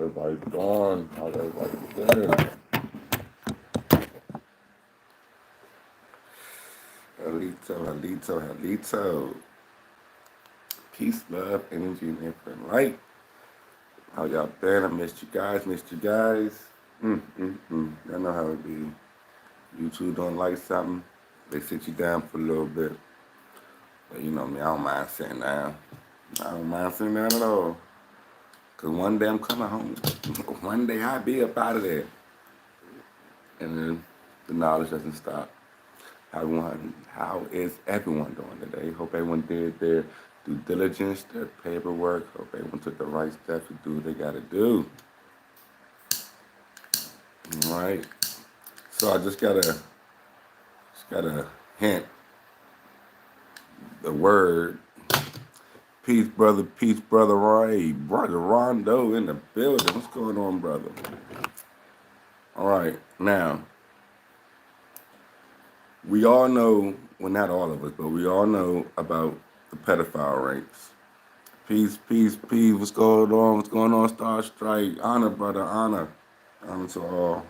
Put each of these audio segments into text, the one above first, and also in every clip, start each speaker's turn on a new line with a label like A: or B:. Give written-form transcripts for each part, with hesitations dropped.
A: everybody doing? How's everybody doing? Halito. Peace, love, energy, and infinite light. How y'all been? I missed you guys. Y'all know how it be. You two don't like something, they sit you down for a little bit. But you know me, I don't mind sitting down. I don't mind sitting down at all. Cause one day I'm coming home. One day I'll be up out of there. And then the knowledge doesn't stop. How is everyone doing today? Hope everyone did their due diligence, their paperwork. Hope everyone took the right steps to do what they gotta do. All right. So I just gotta hint the word. Peace, brother Ray. Brother Rondo in the building. What's going on, brother? All right, now we all know, well, not all of us, but we all know about the pedophile ranks. Peace. What's going on? Star Strike? Honor, brother, honor. Honor to all.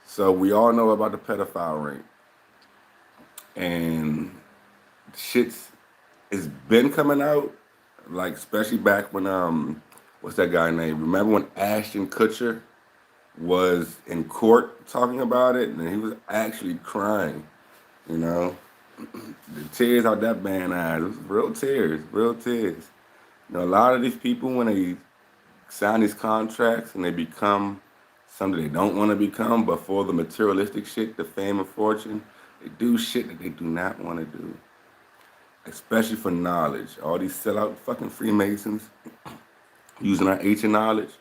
A: So we all know about the pedophile ring. And it's been coming out, like, especially back when, what's that guy name? Remember when Ashton Kutcher was in court talking about it, and he was actually crying, you know? The tears out that man's eyes, it was real tears. You know, a lot of these people, when they sign these contracts and they become something they don't want to become, but for the materialistic shit, the fame and fortune, they do shit that they do not want to do. Especially for knowledge. All these sellout fucking Freemasons using our ancient knowledge.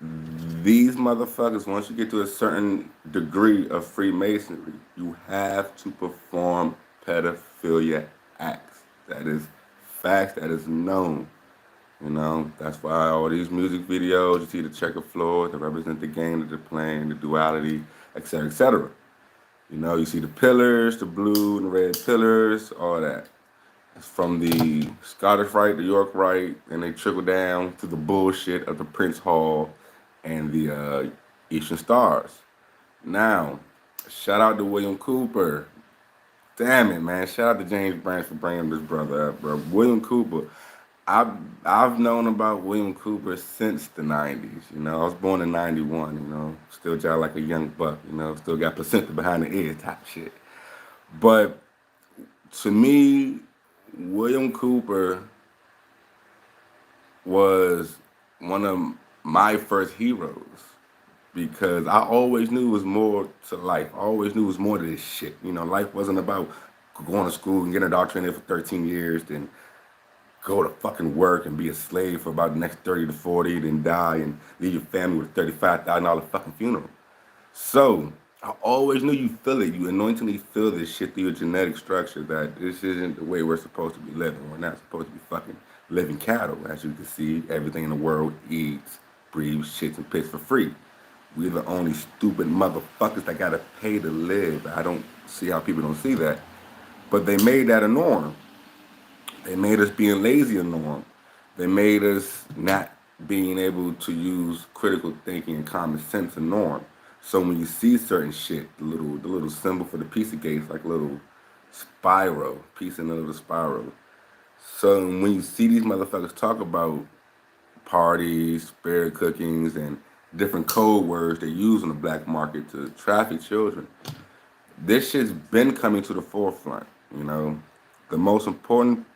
A: These motherfuckers, once you get to a certain degree of Freemasonry, you have to perform pedophilia acts. That is facts, that is known. You know, that's why all these music videos, you see the checkered floor to represent the game that they're playing, the duality, etc., etc. You know, you see the pillars, the blue and red pillars, all that. It's from the Scottish Rite, the York Rite, and they trickle down to the bullshit of the Prince Hall and the Eastern Stars. Now, shout out to William Cooper. Damn it, man. Shout out to James Branch for bringing this brother up, bro. William Cooper. I've known about William Cooper since the 90s. You know, I was born in 91, you know. Still jive like a young buck, you know. Still got placenta behind the ear type shit. But to me, William Cooper was one of my first heroes because I always knew it was more to life. I always knew it was more to this shit. You know, life wasn't about going to school and getting indoctrinated for 13 years, then go to fucking work and be a slave for about the next 30 to 40, then die and leave your family with a $35,000 fucking funeral. So I always knew you feel it. You anointingly feel this shit through your genetic structure that this isn't the way we're supposed to be living. We're not supposed to be fucking living cattle. As you can see, everything in the world eats, breathes, shits, and pits for free. We're the only stupid motherfuckers that gotta pay to live. I don't see how people don't see that. But they made that a norm. They made us being lazy a norm. They made us not being able to use critical thinking and common sense a norm. So when you see certain shit, the little symbol for the piece of gate is like a little spiral, piece in a little spiral. So when you see these motherfuckers talk about parties, spirit cookings, and different code words they use on the black market to traffic children, this shit's been coming to the forefront, you know. The most important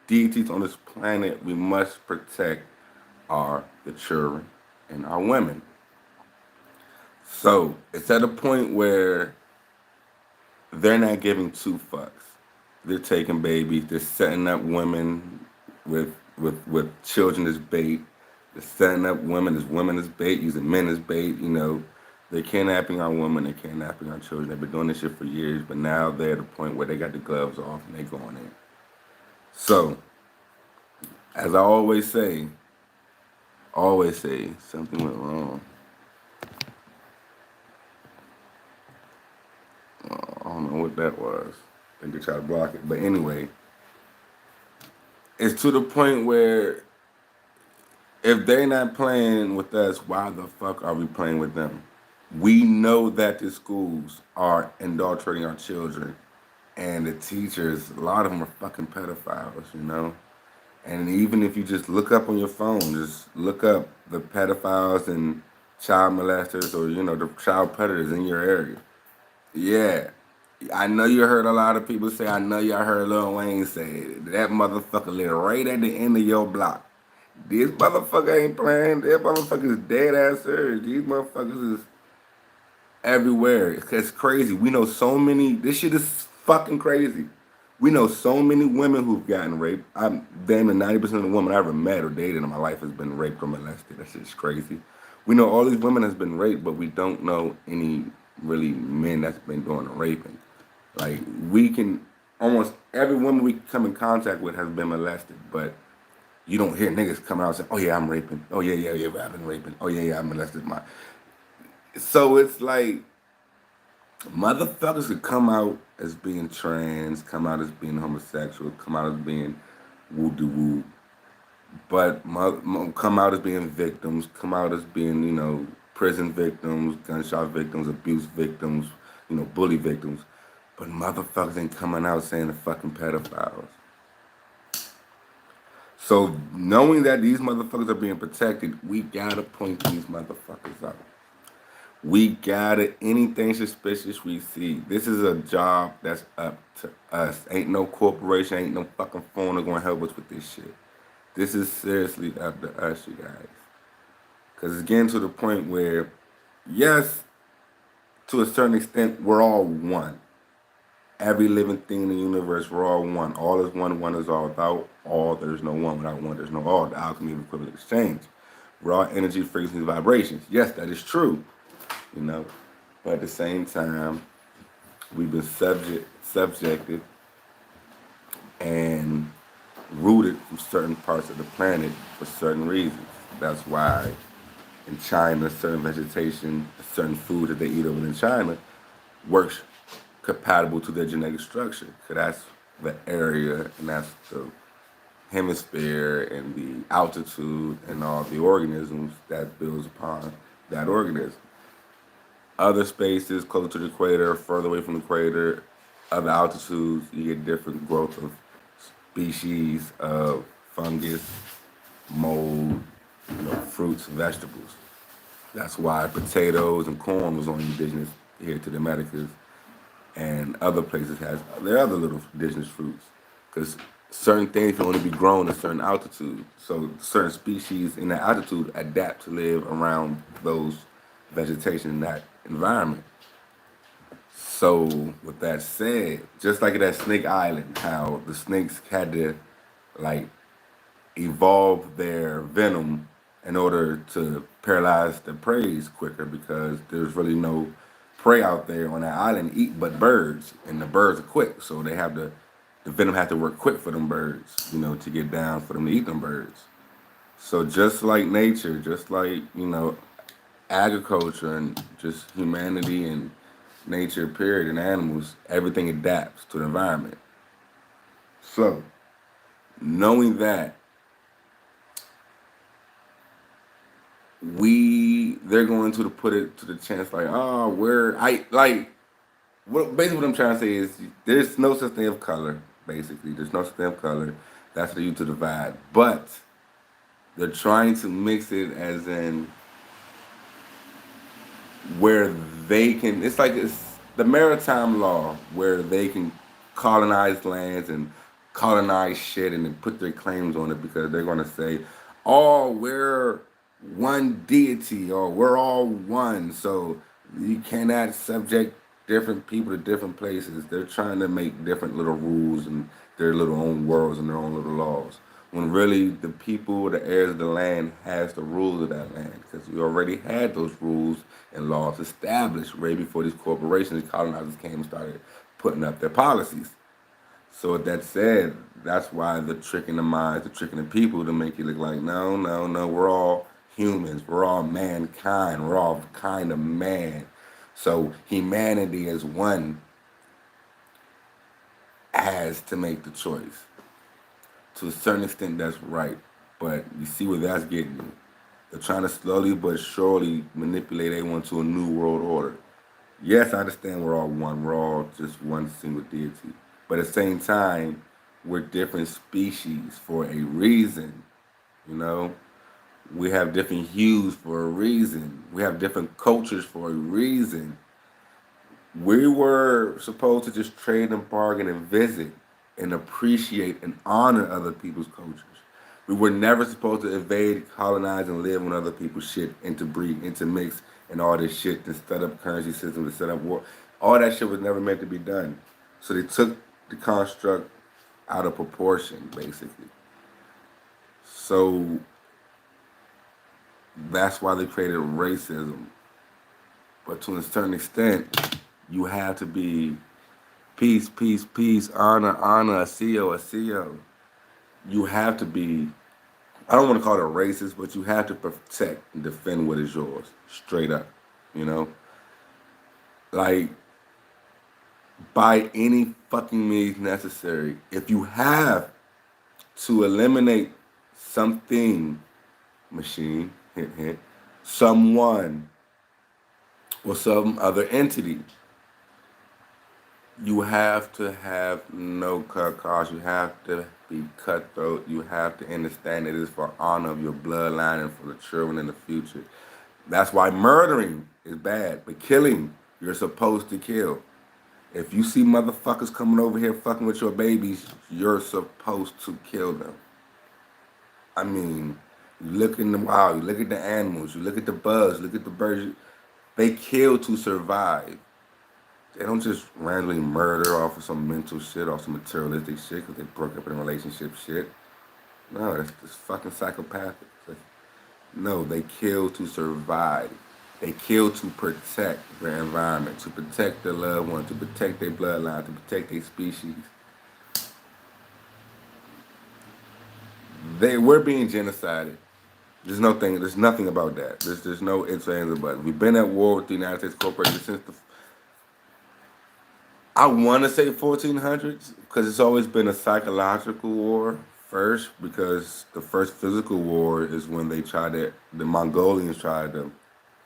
A: deities on this planet we must protect are the children and our women. So it's at a point where they're not giving two fucks. They're taking babies. They're setting up women with children as bait. They're setting up women as bait, using men as bait. You know, they're kidnapping our women. They're kidnapping our children. They've been doing this shit for years, but now they're at a point where they got the gloves off and they're going in. So, as I always say, something went wrong. I don't know what that was. I think they tried to block it. But anyway, it's to the point where If they're not playing with us, why the fuck are we playing with them? We know that the schools are indoctrinating our children, and the teachers, a lot of them are fucking pedophiles, you know? And even if you just look up on your phone, just look up the pedophiles and child molesters or, the child predators in your area. Yeah. I know you heard a lot of people say, I know y'all heard Lil Wayne say it. That motherfucker live right at the end of your block. This motherfucker ain't playing. That motherfucker is dead ass serious. These motherfuckers is everywhere. It's crazy. We know so many. This shit is fucking crazy. We know so many women who've gotten raped. I'm damn near 90% of the women I ever met or dated in my life has been raped or molested. That shit's crazy. We know all these women has been raped, but we don't know any really men that's been doing the raping. Like we can almost every woman we come in contact with has been molested, but you don't hear niggas come out and say, "Oh yeah, I'm raping. Oh yeah, yeah, yeah, I've been raping. Oh yeah, yeah, I molested my." So it's like motherfuckers could come out as being trans, come out as being homosexual, come out as being woo doo woo, but come out as being victims, come out as being prison victims, gunshot victims, abuse victims, bully victims, but motherfuckers ain't coming out saying the fucking pedophiles. So knowing that these motherfuckers are being protected, we gotta point these motherfuckers out. We gotta, anything suspicious we see. This is a job that's up to us. Ain't no corporation, ain't no fucking phone gonna help us with this shit. This is seriously up to us, you guys. Because it's getting to the point where, yes, to a certain extent, we're all one. Every living thing in the universe, we're all one. All is one, one is all. Without all, there's no one. Without one, there's no all. The alchemy of equivalent exchange. We're all energy, frequencies, vibrations. Yes, that is true. But at the same time, we've been subjected and rooted from certain parts of the planet for certain reasons. That's why in China, certain vegetation, certain food that they eat over in China works compatible to their genetic structure. Because that's the area and that's the hemisphere and the altitude and all the organisms that builds upon that organism. Other spaces closer to the equator, further away from the equator, other altitudes, you get different growth of species of fungus, mold, fruits, vegetables. That's why potatoes and corn was only indigenous here to the Americas, and other places has their other little indigenous fruits, because certain things can only be grown at certain altitude. So certain species in that altitude adapt to live around those vegetation in that environment. So with that said, just like at that Snake Island, how the snakes had to like evolve their venom in order to paralyze the prey quicker because there's really no prey out there on that island eat but birds, and the birds are quick, so they have the venom have to work quick for them birds, to get down for them to eat them birds. So just like nature, just like agriculture and just humanity and nature, period, and animals, everything adapts to the environment. So, knowing that, they're going to put it to the chance like, oh, basically what I'm trying to say is there's no such thing of color, basically. There's no such thing of color. That's for you to divide. But they're trying to mix it as in where they can, it's the maritime law where they can colonize lands and colonize shit and then put their claims on it because they're going to say, oh, we're one deity or we're all one. So you cannot subject different people to different places. They're trying to make different little rules and their little own worlds and their own little laws, when really the people, the heirs of the land, has the rules of that land, because we already had those rules and laws established way before these corporations, colonizers came and started putting up their policies. So with that said, that's why the tricking the minds, the tricking the people to make you look like, no, no, no, we're all humans, we're all mankind, we're all kind of man. So humanity as one has to make the choice. To a certain extent, that's right. But you see where that's getting you. They're trying to slowly but surely manipulate everyone to a new world order. Yes, I understand we're all one. We're all just one single deity. But at the same time, we're different species for a reason. You know, we have different hues for a reason. We have different cultures for a reason. We were supposed to just trade and bargain and visit and appreciate and honor other people's cultures. We were never supposed to invade, colonize, and live on other people's shit, interbreed, intermix, and all this shit to set up currency systems, to set up war. All that shit was never meant to be done. So they took the construct out of proportion, basically. So that's why they created racism. But to a certain extent, you have to be peace, peace, peace, honor, honor, a CEO. You have to be, I don't want to call it racist, but you have to protect and defend what is yours, straight up, you know? Like, by any fucking means necessary. If you have to eliminate something, machine, hint, hint, someone, or some other entity, you have to have no cut cost. You have to be cutthroat. You have to understand it is for honor of your bloodline and for the children in the future. That's why murdering is bad, but killing, you're supposed to kill. If you see motherfuckers coming over here fucking with your babies, you're supposed to kill them. I mean, you look in the wild, you look at the animals, you look at the bugs, look at the birds. They kill to survive. They don't just randomly murder off of some mental shit, off some materialistic shit because they broke up in a relationship shit. No, that's just fucking psychopathic. No, they kill to survive. They kill to protect their environment, to protect their loved ones, to protect their bloodline, to protect their species. We're being genocided. There's nothing about that. There's no ifs, ands, or buts. We've been at war with the United States Corporation since I want to say 1400s because it's always been a psychological war first, because the first physical war is when the Mongolians tried to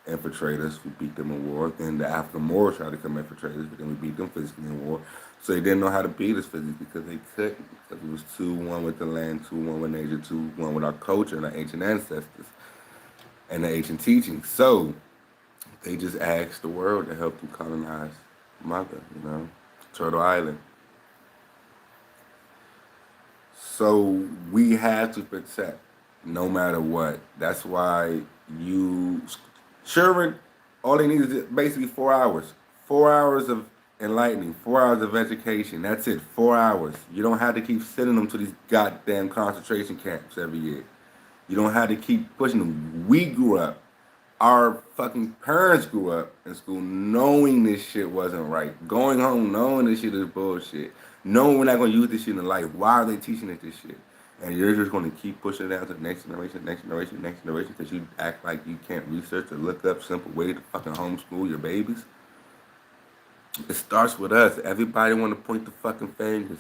A: infiltrate us. We beat them in war. Then the African Moors tried to come infiltrate us, but then we beat them physically in war. So they didn't know how to beat us physically because they couldn't. Because it was 2-1 with the land, 2-1 with nature, 2-1 with our culture and our ancient ancestors and the ancient teachings. So they just asked the world to help them colonize Mother, Turtle Island. So we have to protect no matter what. That's why Churrin, all they need is basically 4 hours. 4 hours of enlightening, 4 hours of education. That's it, 4 hours. You don't have to keep sending them to these goddamn concentration camps every year. You don't have to keep pushing them. We grew up, our fucking parents grew up in school knowing this shit wasn't right. Going home knowing this shit is bullshit. Knowing we're not going to use this shit in life. Why are they teaching us this shit? And you're just going to keep pushing it down to the next generation, next generation, next generation, because you act like you can't research or look up simple ways to fucking homeschool your babies. It starts with us. Everybody want to point the fucking fingers.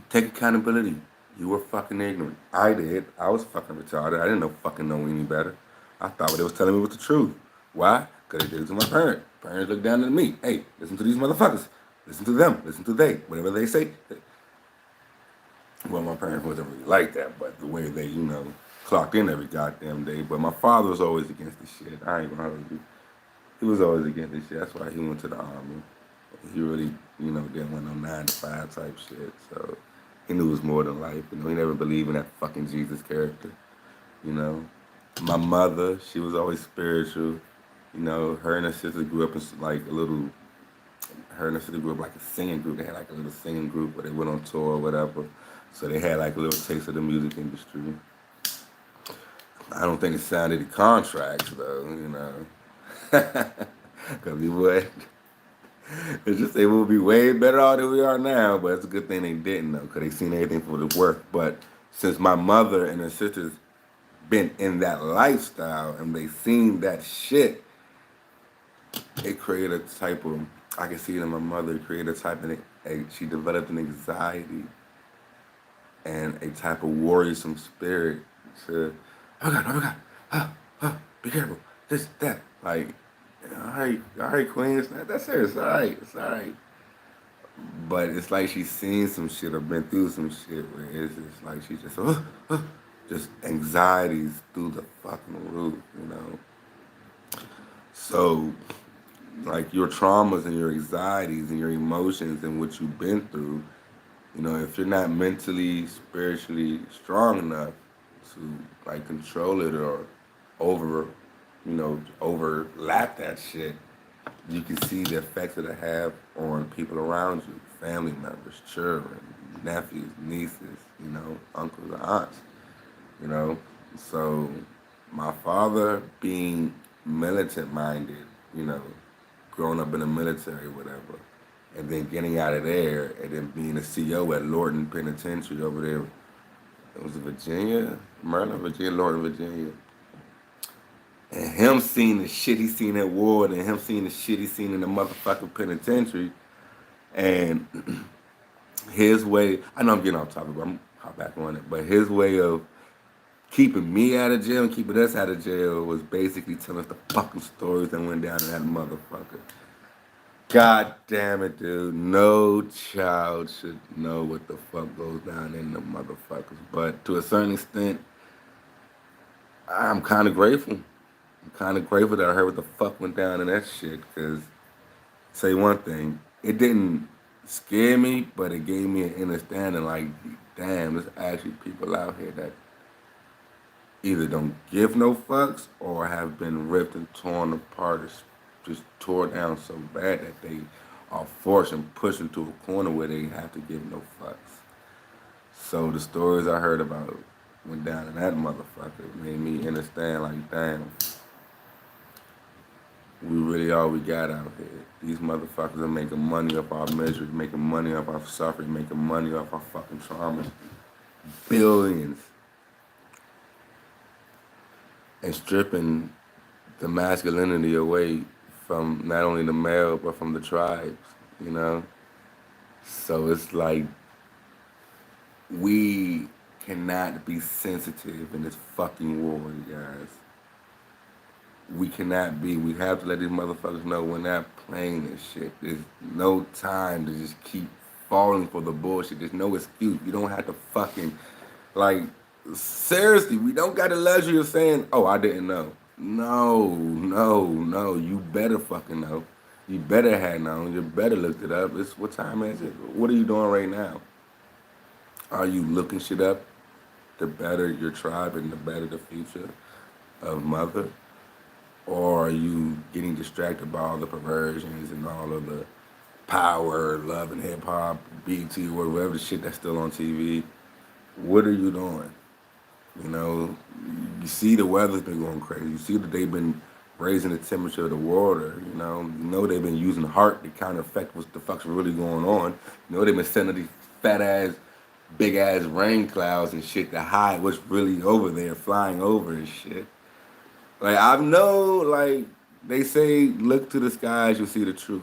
A: Take accountability. You were fucking ignorant. I did. I was fucking retarded. I didn't know any better. I thought what they was telling me was the truth. Why? Because they did it to my parents. Parents look down at me. Hey, listen to these motherfuckers. Listen to them. Listen to they. Whatever they say. Well, my parents wasn't really like that, but the way they, clocked in every goddamn day. But my father was always against the shit. I ain't gonna hold you. He was always against this shit. That's why he went to the army. He really, didn't want no 9-to-5 type shit. So he knew it was more than life. He never believed in that fucking Jesus character. My mother, she was always spiritual. Her and her sister grew up in like a singing group. They had like a little singing group where they went on tour or whatever. So they had like a little taste of the music industry. I don't think it signed any contracts though, because we would. It's just they would be way better off than we are now, but it's a good thing they didn't though, because they seen everything for the work. But since my mother and her sisters been in that lifestyle and they seen that shit, it created a type of, I can see it in my mother, it created a type of, she developed an anxiety and a type of worrisome spirit to, oh God, Be careful. This, that. Like, all right, Queen. That's her. It's all right. It's all right. But it's like she's seen some shit or been through some shit where it's just like she's just anxieties through the fucking roof, you know. So, like your traumas and your anxieties and your emotions and what you've been through, you know, if you're not mentally, spiritually strong enough to like control it or over, overlap that shit, you can see the effects that it have on people around you, family members, children, nephews, nieces, uncles and aunts, you know. So my father being militant minded, you know, growing up in the military, whatever, and then getting out of there and then being a CO at Lorton Penitentiary over there. It was Virginia, Maryland, Virginia, Lorton, Virginia. And him seeing the shit he seen at Ward and him seeing the shit he seen in the motherfucking penitentiary and his way, I know I'm getting off topic, but I'm hop back on it, but his way of keeping me out of jail and keeping us out of jail was basically telling us the fucking stories that went down in that motherfucker. God damn it, dude. No child should know what the fuck goes down in the motherfuckers. But to a certain extent, I'm kind of grateful. I'm kind of grateful that I heard what the fuck went down in that shit. Because, say one thing, it didn't scare me, but it gave me an understanding like, damn, there's actually people out here that either don't give no fucks or have been ripped and torn apart or just tore down so bad that they are forced and pushed into a corner where they have to give no fucks. So the stories I heard about went down in that motherfucker made me understand like, damn, we really all we got out here. These motherfuckers are making money off our misery, making money off our suffering, making money off our fucking trauma. Billions. And stripping the masculinity away from not only the male but from the tribes, you know? So it's like we cannot be sensitive in this fucking war, you guys. We cannot be. We have to let these motherfuckers know we're not playing this shit. There's no time to just keep falling for the bullshit. There's no excuse. You don't have to fucking, like, seriously, we don't got the luxury of saying, oh, I didn't know. No, no, no. You better fucking know. You better have known. You better looked it up. It's what time is it? What are you doing right now? Are you looking shit up to better your tribe and to better the future of mother? Or are you getting distracted by all the perversions and all of the power, love and hip hop, BT, whatever the shit that's still on TV? What are you doing? You know, you see the weather's been going crazy. You see that they've been raising the temperature of the water. You know they've been using heart to kind of affect what the fuck's really going on. You know they've been sending these fat ass, big ass rain clouds and shit to hide what's really over there, flying over and shit. Like I know, like they say, look to the skies, you'll see the truth.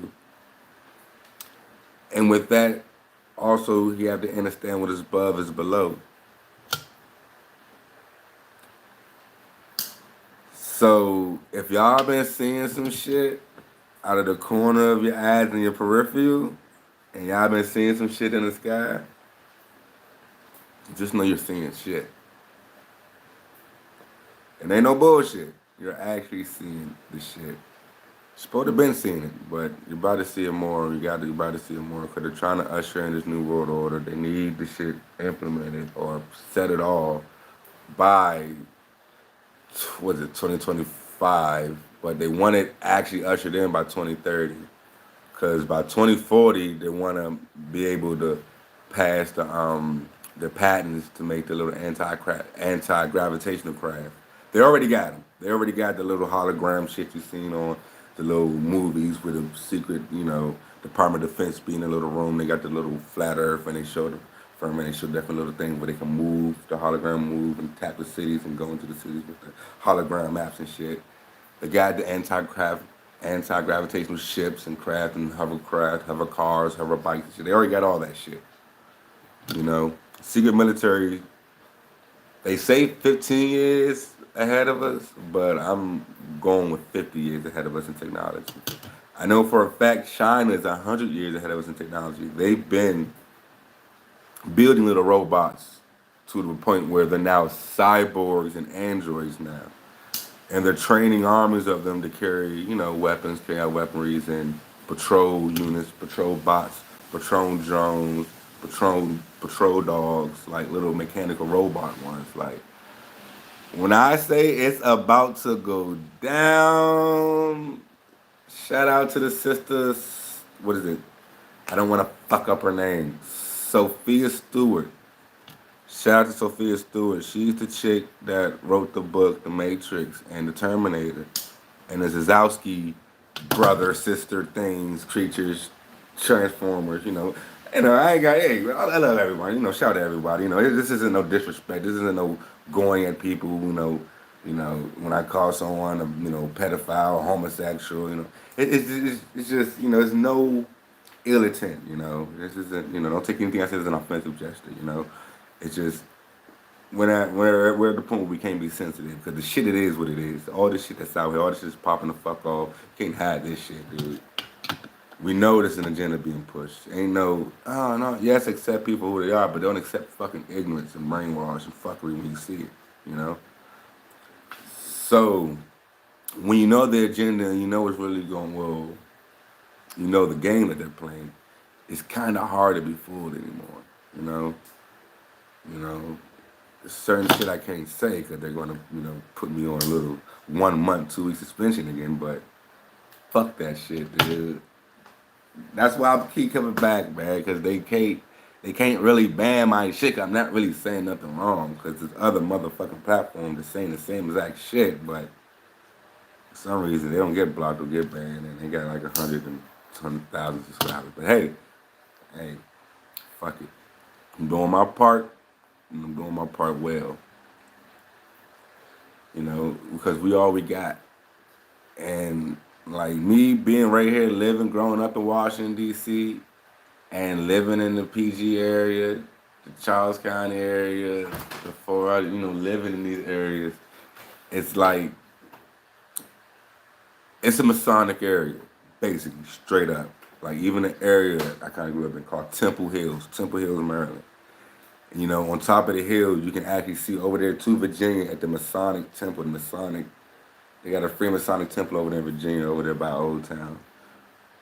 A: And with that, also you have to understand what is above is below. So if y'all been seeing some shit out of the corner of your eyes and your peripheral, and y'all been seeing some shit in the sky, just know you're seeing shit. And ain't no bullshit. You're actually seeing the shit. You're supposed to been seeing it, but you're about to see it more. You're about to see it more because they're trying to usher in this new world order. They need the shit implemented or set it all by, what is it, 2025, but they want it actually ushered in by 2030. Because by 2040, they want to be able to pass the patents to make the little anti-gravitational craft. They already got them. They already got the little hologram shit you seen on the little movies with a secret, Department of Defense being in a little room. They got the little flat Earth, and they show the firm, and they show different little things where they can move, the hologram move, and tap the cities and go into the cities with the hologram maps and shit. They got the anti-gravitational ships and craft and hover cars, hover bikes and shit. They already got all that shit. Secret military, they say 15 years ahead of us, but I'm going with 50 years ahead of us in technology. I know for a fact China is 100 years ahead of us in technology. They've been building little robots to the point where they're now cyborgs and androids now. And they're training armies of them to carry, weapons, carry out weaponries and patrol units, patrol bots, patrol drones, patrol dogs, like little mechanical robot ones. Like when I say it's about to go down, shout out to the sisters. What is it? I don't want to fuck up her name. Sophia Stewart. Shout out to Sophia Stewart. She's the chick that wrote the book The Matrix and The Terminator. And the Zazowski brother, sister things, creatures, transformers, I ain't got, hey, I love everybody, shout out to everybody. This isn't no disrespect. This isn't no going at people, when I call someone a, pedophile, homosexual, it's just, it's no ill intent, This isn't, don't take anything I say as an offensive gesture. It's just we're at the point where we can't be sensitive because the shit it is what it is. All this shit that's out here, all this shit is popping the fuck off. Can't hide this shit, dude. We know there's an agenda being pushed. Ain't no, oh no, yes, accept people who they are, but don't accept fucking ignorance and brainwash and fuckery when you see it, So when you know the agenda and you know it's really going well, you know the game that they're playing, it's kind of hard to be fooled anymore, You know, certain shit I can't say because they're going to, put me on a little 1 month, 2 week suspension again. But fuck that shit, dude. That's why I keep coming back, man, because they can't really ban my shit. I'm not really saying nothing wrong because there's other motherfucking platforms that's saying the same exact shit, but for some reason they don't get blocked or get banned, and they got like 120,000 subscribers. But hey, fuck it. I'm doing my part. And I'm doing my part well, because we all we got. And like me being right here, living, growing up in Washington, D.C., and living in the PG area, the Charles County area, the four, living in these areas, it's like, it's a Masonic area, basically, straight up. Like even the area I kind of grew up in called Temple Hills, Maryland. On top of the hill, you can actually see over there to Virginia at the Masonic Temple. They got a Freemasonic Temple over there in Virginia, over there by Old Town.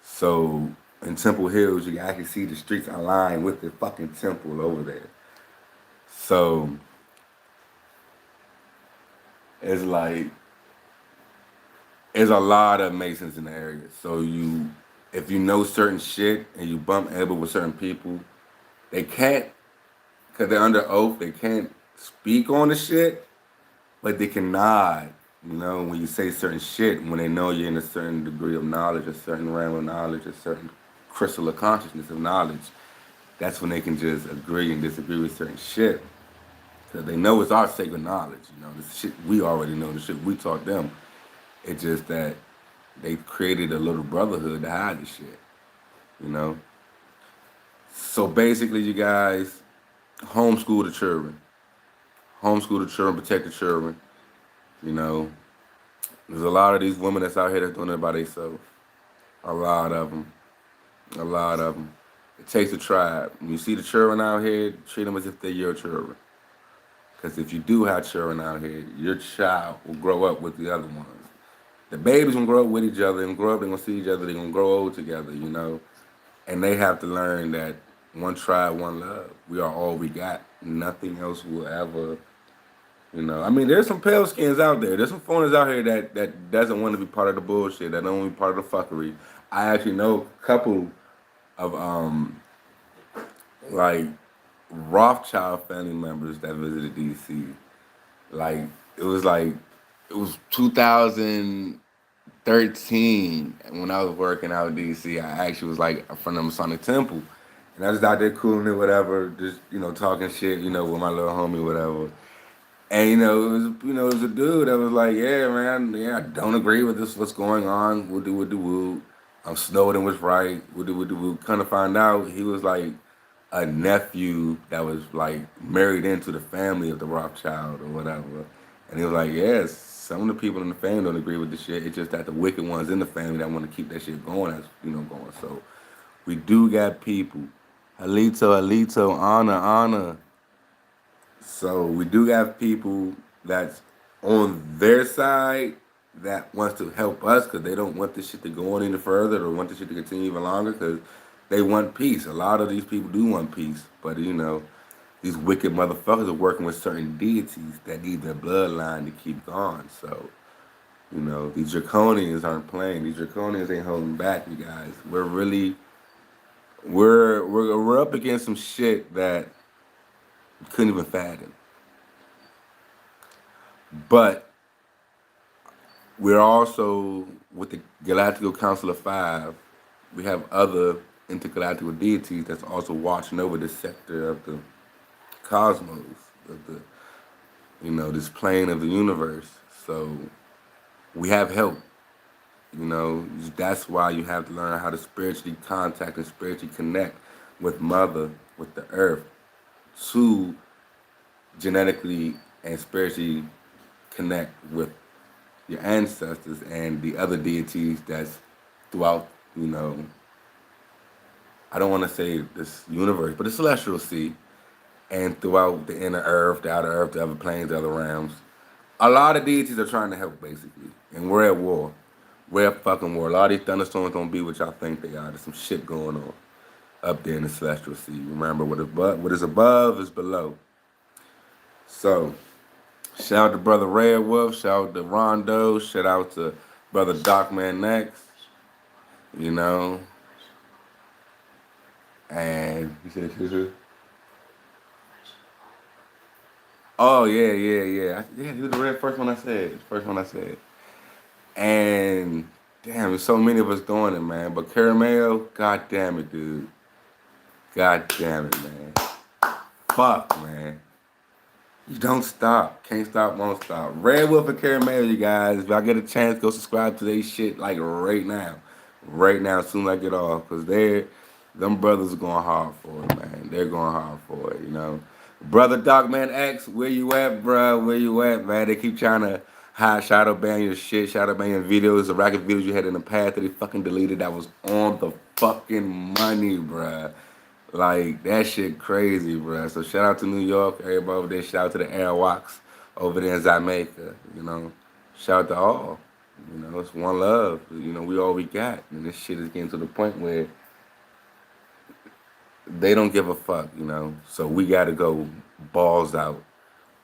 A: So in Temple Hills, you can actually see the streets aligned with the fucking temple over there. So it's like, there's a lot of Masons in the area. So if you know certain shit and you bump elbow with certain people, they can't, because they're under oath, they can't speak on the shit, but they can nod, when you say certain shit, when they know you're in a certain degree of knowledge, a certain realm of knowledge, a certain crystal of consciousness of knowledge, that's when they can just agree and disagree with certain shit. Because they know it's our sacred knowledge, the shit we already know, the shit we taught them. It's just that they created a little brotherhood to hide the shit, So basically, you guys, homeschool the children. Homeschool the children, protect the children. There's a lot of these women that's out here that's doing it by themselves. A lot of them. It takes a tribe. When you see the children out here, treat them as if they're your children. Because if you do have children out here, your child will grow up with the other ones. The babies will grow up with each other and grow up, they're going to see each other, they're going to grow old together, And they have to learn that one tribe, one love. We are all we got. Nothing else will ever, there's some pale skins out there. There's some foreigners out here that doesn't want to be part of the bullshit, that don't want to be part of the fuckery. I actually know a couple of, like, Rothschild family members that visited D.C. It was 2013 when I was working out in D.C. I actually was like a friend of Masonic Temple. And I was out there cooling it, whatever, just, talking shit, with my little homie, whatever. And, it was a dude that was like, yeah, man, I don't agree with this, what's going on, woo-de-woo-de-woo. Snowden was right, woo-de-woo-de-woo. Kind of find out he was like a nephew that was like married into the family of the Rothschild or whatever. And he was like, yes, some of the people in the family don't agree with the shit. It's just that the wicked ones in the family that want to keep that shit going, as going. So we do got people. Halito, Halito, honor. So we do have people that's on their side that wants to help us because they don't want this shit to go on any further or want this shit to continue even longer because they want peace. A lot of these people do want peace, but these wicked motherfuckers are working with certain deities that need their bloodline to keep going. So, these draconians aren't playing. These draconians ain't holding back, you guys. We're up against some shit that you couldn't even fathom. But we're also with the Galactical Council of Five. We have other intergalactical deities that's also watching over this sector of the cosmos, of the this plane of the universe. So we have help. That's why you have to learn how to spiritually contact and spiritually connect with Mother, with the Earth, to genetically and spiritually connect with your ancestors and the other deities that's throughout, I don't want to say this universe, but the celestial sea and throughout the inner earth, the outer earth, the other planes, the other realms. A lot of deities are trying to help, basically, and we're at war. We're at fucking war. A lot of these thunderstorms don't be what y'all think they are. There's some shit going on up there in the celestial sea. Remember, what is above is below. So, shout out to Brother Red Wolf. Shout out to Rondo. Shout out to Brother Docman Next. You know. And you said Kisha? Oh yeah. He was the first one I said. First one I said. And damn, there's so many of us doing it, man. But Caramel, god damn it, dude. God damn it, man. Fuck, man. You don't stop. Can't stop, won't stop. Red Wolf and Caramel, you guys. If y'all get a chance, go subscribe to their shit like right now. Right now, as soon as I get off. Because them brothers are going hard for it, man. They're going hard for it. Brother Dogman X, where you at, bro? Where you at, man? They keep trying to shadow ban your shit, shadow ban your videos, the racket videos you had in the past that they fucking deleted that was on the fucking money, bruh. Like, that shit crazy, bruh. So shout out to New York, everybody over there. Shout out to the Airwalks over there in Jamaica, Shout out to all. It's one love. We all we got. And this shit is getting to the point where they don't give a fuck, So we gotta go balls out.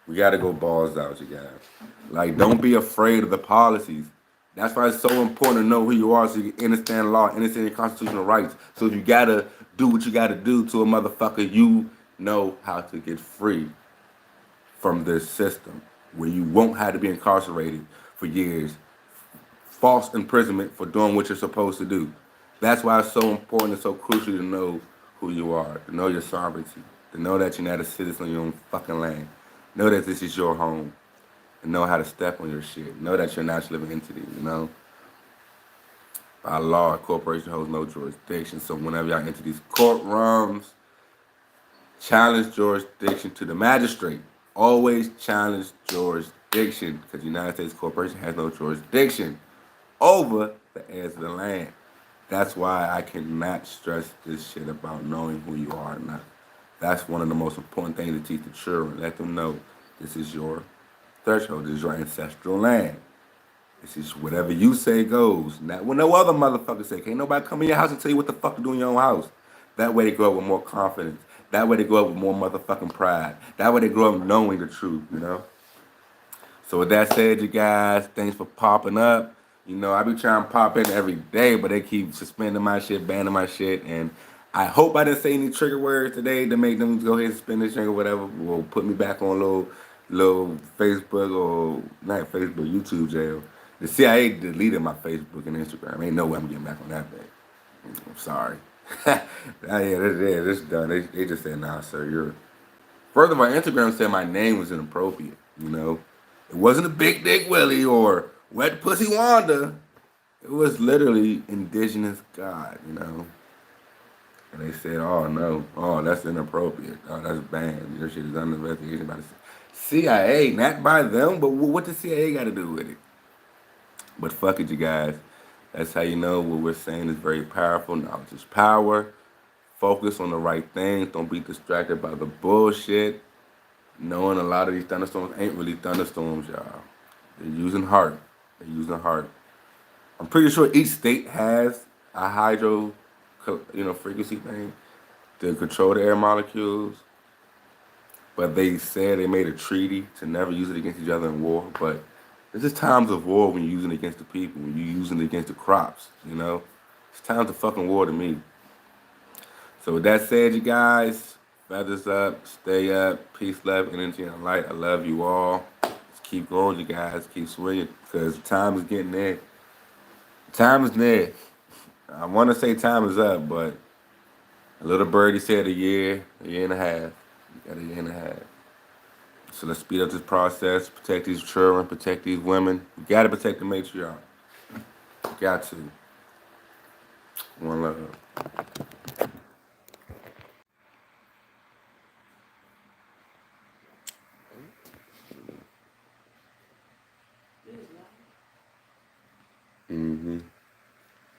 A: We gotta go balls out, you guys. Like, don't be afraid of the policies. That's why it's so important to know who you are so you can understand law, understand your constitutional rights. So if you gotta do what you gotta do to a motherfucker, you know how to get free from this system where you won't have to be incarcerated for years. False imprisonment for doing what you're supposed to do. That's why it's so important and so crucial to know who you are, to know your sovereignty, to know that you're not a citizen on your own fucking land. Know that this is your home. And know how to step on your shit. Know that you're a natural living entity. By law, a corporation holds no jurisdiction. So whenever y'all enter these courtrooms, challenge jurisdiction to the magistrate. Always challenge jurisdiction because the United States Corporation has no jurisdiction over the heirs of the land. That's why I cannot stress this shit about knowing who you are or not. That's one of the most important things to teach the children. Let them know this is your threshold. This is your ancestral land. This is whatever you say goes. Not when no other motherfucker say. Can't nobody come in your house and tell you what the fuck to do in your own house. That way they grow up with more confidence. That way they grow up with more motherfucking pride. That way they grow up knowing the truth. So with that said, you guys, thanks for popping up. I be trying to pop in every day, but they keep suspending my shit, banning my shit, and I hope I didn't say any trigger words today to make them go ahead and suspend this thing or whatever. Or put me back on little Facebook or not Facebook, YouTube jail. The CIA deleted my Facebook and Instagram. Ain't no way I'm getting back on that thing. I'm sorry. This done. They just said, nah, sir, you're. Further, my Instagram said my name was inappropriate. It wasn't a Big Dick Willie or Wet Pussy Wanda. It was literally Indigenous God. And they said, oh no, oh that's inappropriate, oh that's banned. Your shit is under investigation by the CIA, not by them, but what the CIA got to do with it? But fuck it, you guys. That's how you know what we're saying is very powerful. Knowledge is power. Focus on the right things. Don't be distracted by the bullshit. Knowing a lot of these thunderstorms ain't really thunderstorms, y'all. They're using heart. They're using heart. I'm pretty sure each state has a hydro, frequency thing to control the air molecules. But they said they made a treaty to never use it against each other in war. But there's just times of war when you're using it against the people, when you're using it against the crops. It's times of fucking war to me. So with that said, you guys, feathers up, stay up, peace, love, energy, and light. I love you all. Just keep going, you guys. Keep swinging, because time is getting there. Time is near. I want to say time is up, but a little birdie said a year and a half. You got a year and a half. So let's speed up this process, protect these children, protect these women. We got to protect the matriarch. Got to. One love. Mm-hmm.